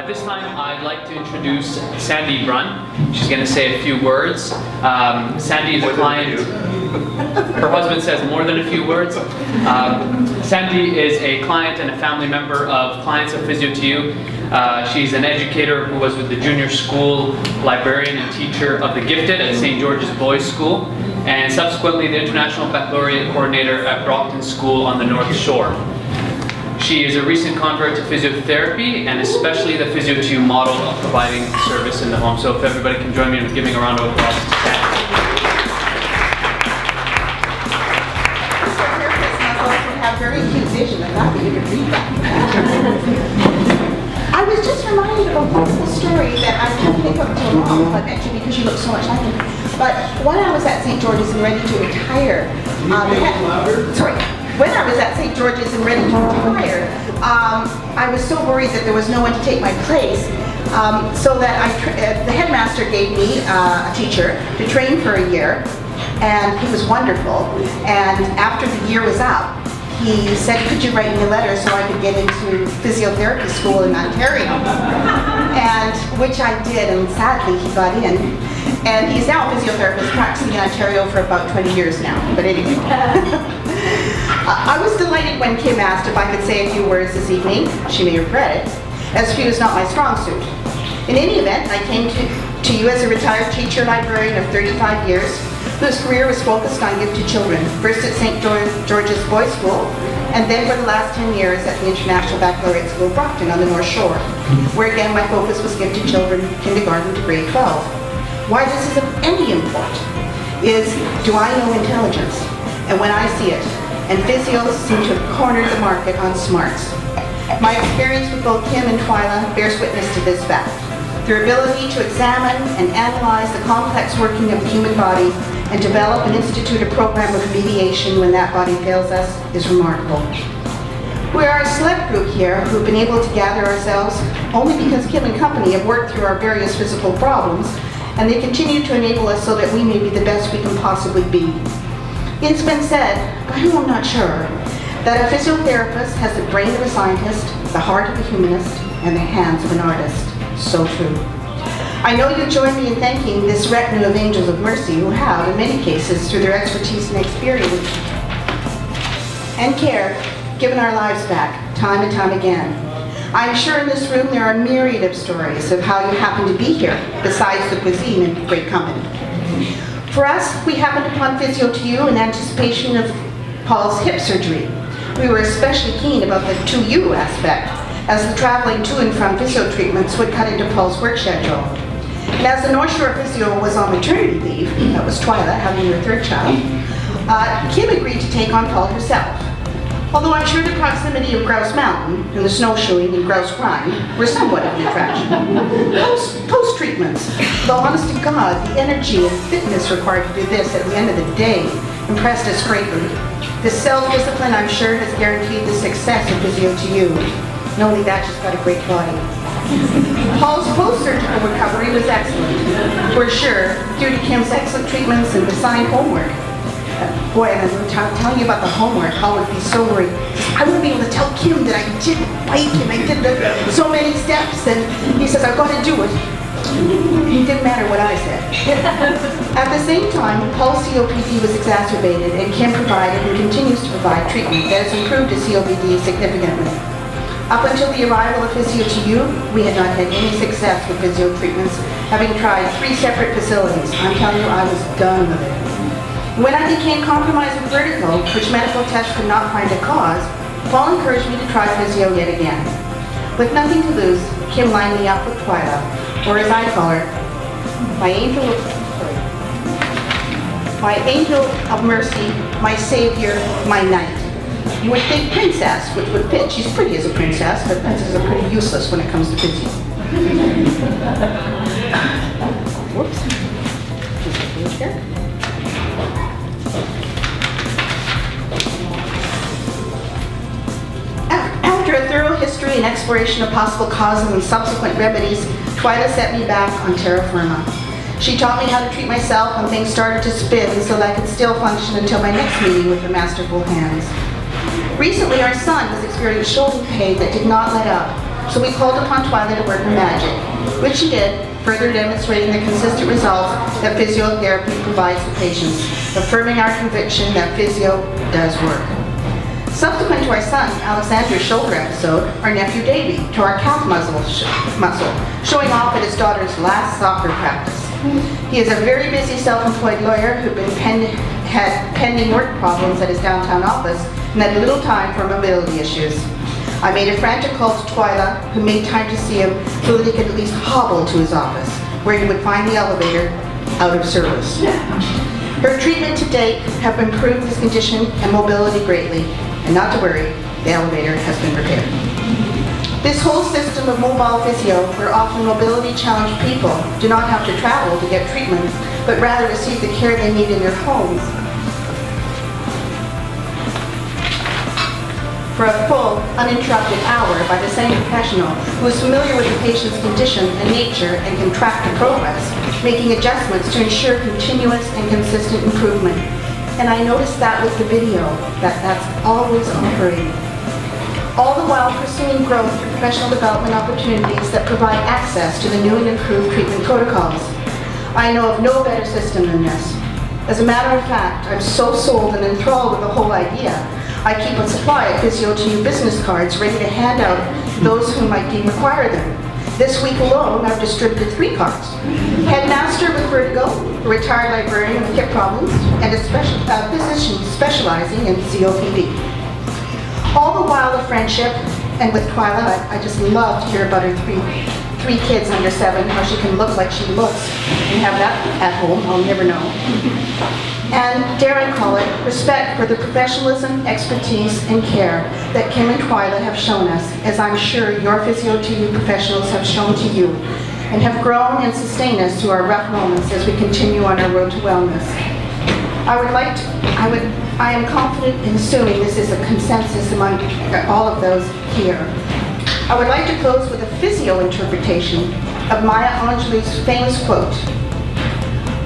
At this time, I'd like to introduce Sandy Brunn. She's going to say a few words. Sandy is a client. Her husband says more than a few words. Sandy is a client and a family member of clients of Physio2U. She's an educator who was with the junior school librarian and teacher of the gifted at St. George's Boys School, and subsequently the International Baccalaureate Coordinator at Brockton School on the North Shore. She is a recent convert to physiotherapy and especially the Physio2U model of providing service in the home. So if everybody can join me in giving a round of applause to Sandy. Physiotherapists also have very acute vision. I thought you could read that. I was just reminded of a wonderful story that I can't think of until now, I bet you, because you look so much like him. But when I was at St. George's and ready to retire, when I was at St. George's and ready to retire, I was so worried that there was no one to take my place, so that the headmaster gave me a teacher to train for a year, and he was wonderful. And after the year was up, he said, could you write me a letter so I could get into physiotherapy school in Ontario? And which I did, and sadly he got in. And he's now a physiotherapist practicing in Ontario for about 20 years now. But anyway. I was delighted when Kim asked if I could say a few words this evening. She may regret it, as few is not my strong suit. In any event, I came to you as a retired teacher librarian of 35 years, whose career was focused on gifted children, first at St. George's Boys School, and then for the last 10 years at the International Baccalaureate School, Brockton, on the North Shore, where again my focus was gifted children, kindergarten to grade 12. Why this is of any import is, do I know intelligence? And when I see it, and physios seem to have cornered the market on smarts. My experience with both Kim and Twyla bears witness to this fact. Their ability to examine and analyze the complex working of the human body and develop and institute a program of remediation when that body fails us is remarkable. We are a select group here who've been able to gather ourselves only because Kim and company have worked through our various physical problems, and they continue to enable us so that we may be the best we can possibly be. It's been said, by whom I'm not sure, that a physiotherapist has the brain of a scientist, the heart of a humanist, and the hands of an artist. So true. I know you join me in thanking this retinue of angels of mercy who have, in many cases, through their expertise and experience and care, given our lives back, time and time again. I'm sure in this room there are a myriad of stories of how you happen to be here, besides the cuisine and great company. For us, we happened upon Physio2U in anticipation of Paul's hip surgery. We were especially keen about the 2U aspect, as the traveling to and from physio treatments would cut into Paul's work schedule. And as the North Shore physio was on maternity leave, that was Twyla having her third child, Kim agreed to take on Paul herself. Although I'm sure the proximity of Grouse Mountain and the snowshoeing and grouse grind were somewhat of an attraction. Post-treatments, though honest to God, the energy and fitness required to do this at the end of the day impressed us greatly. This self-discipline, I'm sure, has guaranteed the success of Physio2U. Not only that, she's got a great body. Paul's post-surgical recovery was excellent, for sure, due to Kim's excellent treatments and assigned homework. Boy, and I'm telling you about the homework, Paul would be so worried. I wouldn't be able to tell Kim that I did bike and I did so many steps, and he says, I've got to do it. It didn't matter what I said. At the same time, Paul's COPD was exacerbated, and Kim provided and continues to provide treatment that has improved his COPD significantly. Up until the arrival of Physio2U, we had not had any success with physio treatments, having tried 3 separate facilities. I'm telling you, I was done with it. When I became compromised with vertigo, which medical tests could not find a cause, Paul encouraged me to try physio yet again. With nothing to lose, Kim lined me up with Twyla, or as I call her, my angel of mercy, my savior, my knight. You would think princess, which would fit. She's pretty as a princess, but princesses are pretty useless when it comes to physio. Whoops. Just a page here. After a thorough history and exploration of possible causes and subsequent remedies, Twyla set me back on terra firma. She taught me how to treat myself when things started to spin so that I could still function until my next meeting with her masterful hands. Recently, our son was experiencing shoulder pain that did not let up. So we called upon Twyla to work her magic, which she did, further demonstrating the consistent results that physiotherapy provides to patients, affirming our conviction that physio does work. Subsequent to our son Alexander's shoulder episode, our nephew Davey to our calf muscle showing off at his daughter's last soccer practice. He is a very busy self-employed lawyer who had pending work problems at his downtown office and had little time for mobility issues. I made a frantic call to Twyla, who made time to see him so that he could at least hobble to his office, where he would find the elevator out of service. Her treatment to date have improved his condition and mobility greatly, and not to worry, the elevator has been repaired. This whole system of mobile physio, where often mobility-challenged people do not have to travel to get treatment, but rather receive the care they need in their homes, for a full, uninterrupted hour by the same professional who is familiar with the patient's condition and nature and can track the progress, making adjustments to ensure continuous and consistent improvement. And I noticed that with the video, that's always operating. All the while pursuing growth through professional development opportunities that provide access to the new and improved treatment protocols. I know of no better system than this. As a matter of fact, I'm so sold and enthralled with the whole idea, I keep a supply of Physio2U business cards ready to hand out to those who might deem require them. This week alone, I've distributed 3 cards. Headmaster with vertigo, a retired librarian with hip problems, and a physician specializing in COPD. All the while of friendship, and with Twyla, I just love to hear about her three kids under 7, how she can look like she looks, and have that at home, I'll never know. And, dare I call it, respect for the professionalism, expertise, and care that Kim and Twyla have shown us, as I'm sure your Physio2U professionals have shown to you, and have grown and sustained us through our rough moments as we continue on our road to wellness. I am confident in assuming this is a consensus among all of those here. I would like to close with a physio interpretation of Maya Angelou's famous quote,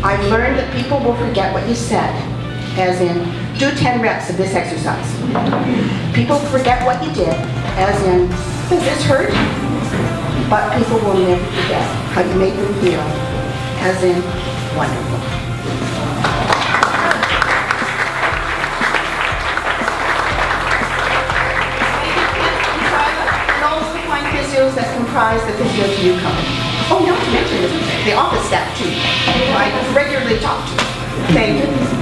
"I've learned that people will forget what you said," as in, do 10 reps of this exercise. People forget what you did, as in, does this hurt? But people will never forget how you made them feel, as in, wonderful. That comprise the Physio2U company. Oh, not to mention the office staff too, who I regularly talk to. Thank you.